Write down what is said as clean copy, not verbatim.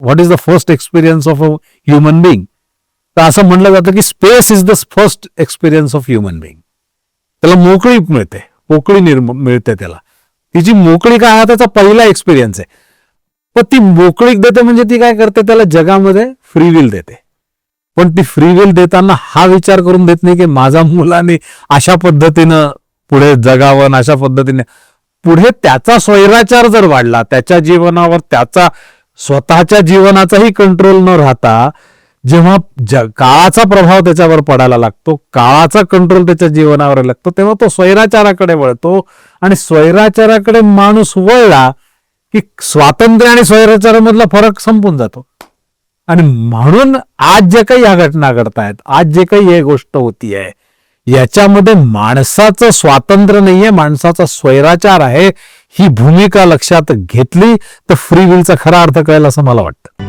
What is the first experience of a human being? तर असं म्हणलं जातं की space is the first experience of human being. त्याला मोकळी मिळते, पोकळी मिळते त्याला. तिची मोकळी काय हा त्याचा पहिला एक्सपिरियन्स आहे. पण ती मोकळीक देते म्हणजे ती काय करते, त्याला जगामध्ये फ्री विल देते. पण ती फ्री विल देताना हा विचार करून देत नाही की माझ्या मुलाने अशा पद्धतीनं पुढे जगावं, अशा पद्धतीने पुढे त्याचा स्वैराचार जर वाढला, त्याच्या जीवनावर त्याचा स्वतःच्या जीवनाचाही कंट्रोल न राहता जेव्हा काळाचा प्रभाव त्याच्यावर पडायला लागतो, काळाचा कंट्रोल त्याच्या जीवनावर लागतो, तेव्हा तो स्वैराचाराकडे वळतो. आणि स्वैराचाराकडे माणूस वळला की स्वातंत्र्य आणि स्वैराचारामधला फरक संपून जातो. आणि म्हणून आज जे काही या घटना घडतायत, आज जे काही हे गोष्ट होतीये, याच्यामध्ये माणसाचं स्वातंत्र्य नाहीये, माणसाचा स्वैराचार आहे. ही भूमिका लक्षात घेतली तर फ्री विलचा खरा अर्थ कळेल असं मला वाटतं.